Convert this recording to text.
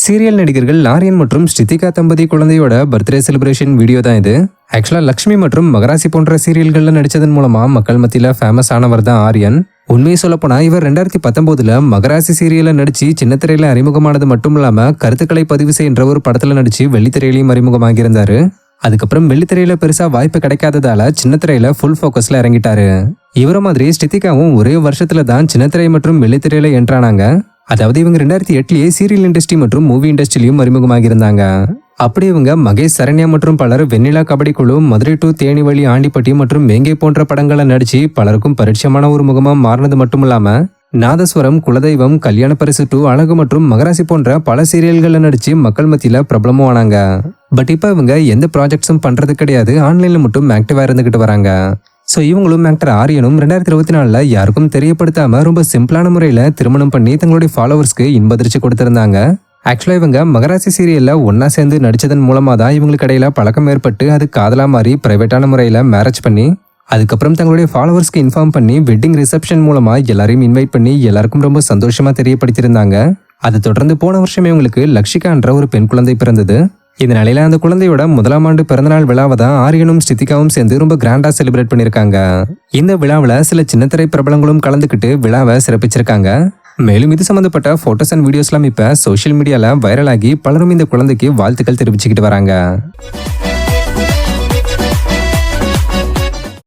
Serial நடிகர்கள் ஆரியன் மற்றும் ஸ்ருதிகா தம்பதி குழந்தையோட பர்த்டே செலிப்ரேஷன் வீடியோ தான் இது. ஆக்சுவலா லக்ஷ்மி மற்றும் மகராசி போன்ற சீரியல்கள்ல நடிச்சதன் மூலமா மக்கள் மத்தியில ஃபேமஸ் ஆனவர் தான் ஆரியன். உண்மையை சொல்ல போனா இவர் 2019 மகராசி சீரியல்ல நடிச்சு சின்னத்திரையில அறிமுகமானது மட்டும் இல்லாம கருத்துக்களை பதிவு செய்கின்ற ஒரு படத்துல நடிச்சு வெள்ளித்திரையிலையும் அறிமுகமாகி இருந்தாரு. அதுக்கப்புறம் வெள்ளித்திரையில பெருசா வாய்ப்பு கிடைக்காததால சின்னத்திரையில ஃபுல் ஃபோக்கஸ்ல இறங்கிட்டாரு. இவர மாதிரி ஸ்ருதிகாவும் ஒரே வருஷத்துல தான் சின்னத்திரை மற்றும் வெள்ளித்திரையில என்ட்ரானாங்க. அதாவது இவங்க 2008லயே சீரியல் இண்டஸ்ட்ரி மற்றும் மூவி இண்டஸ்ட்ரியிலும் அறிமுகமாகி இருந்தாங்க. அப்படி இவங்க மகேஷ், சரண்யா மற்றும் பலர் வெண்ணிலா கபடி குழு, மதுரை டு தேனிவழி, ஆண்டிப்பட்டி மற்றும் வேங்கை போன்ற படங்களை நடிச்சு பலருக்கும் பரிச்சயமான ஒரு முகமா மாறினது மட்டும் இல்லாம நாதஸ்வரம், குலதெய்வம், கல்யாண பரிசு 2, அழகு மற்றும் மகராசி போன்ற பல சீரியல்களை நடிச்சு மக்கள் மத்தியில பிரபலமும் ஆனாங்க. பட் இப்ப இவங்க எந்த ப்ராஜெக்ட்ஸும் பண்றது கிடையாது, ஆன்லைன்ல மட்டும் ஆக்டிவா இருந்துகிட்டு வராங்க. ஸோ இவங்களும் ஆக்டர் ஆரியனும் 2024 யாருக்கும் தெரியப்படுத்தாம ரொம்ப சிம்பிளான முறையில திருமணம் பண்ணி தங்களுடைய ஃபாலோவர்ஸ்க்கு இன்பதிர்ச்சி கொடுத்திருந்தாங்க. ஆக்சுவலா இவங்க மகராசி சீரியல்ல ஒன்னா சேர்ந்து நடிச்சதன் மூலமா தான் இவங்களுக்கு இடையில பழக்கம் ஏற்பட்டு அது காதலா மாறி பிரைவேட்டான முறையில மேரேஜ் பண்ணி அதுக்கப்புறம் தங்களுடைய ஃபாலோவர்ஸ்க்கு இன்ஃபார்ம் பண்ணி வெட்டிங் ரிசப்ஷன் மூலமா எல்லாரையும் இன்வைட் பண்ணி எல்லாருக்கும் ரொம்ப சந்தோஷமா தெரியப்படுத்தியிருந்தாங்க. அதை தொடர்ந்து போன வருஷமே இவங்களுக்கு லக்ஷிகா என்ற ஒரு பெண் குழந்தை பிறந்தது. இந்த நிலையில அந்த குழந்தையோட முதலாம் ஆண்டு பிறந்தநாள் விழாவை தான் ஆரியனும் ஸ்ருதிகாவும் சேர்ந்து ரொம்ப கிராண்டா செலிப்ரேட் பண்ணிருக்காங்க. இந்த விழாவில் சில சின்னத்திரை பிரபலங்களும் கலந்துக்கிட்டு விழாவை சிறப்பிச்சிருக்காங்க. மேலும் இது சம்பந்தப்பட்ட போட்டோஸ் அண்ட் வீடியோஸ்லாம் இப்ப சோஷியல் மீடியால வைரல் ஆகி பலரும் இந்த குழந்தைக்கு வாழ்த்துக்கள் தெரிவிச்சுக்கிட்டு வராங்க.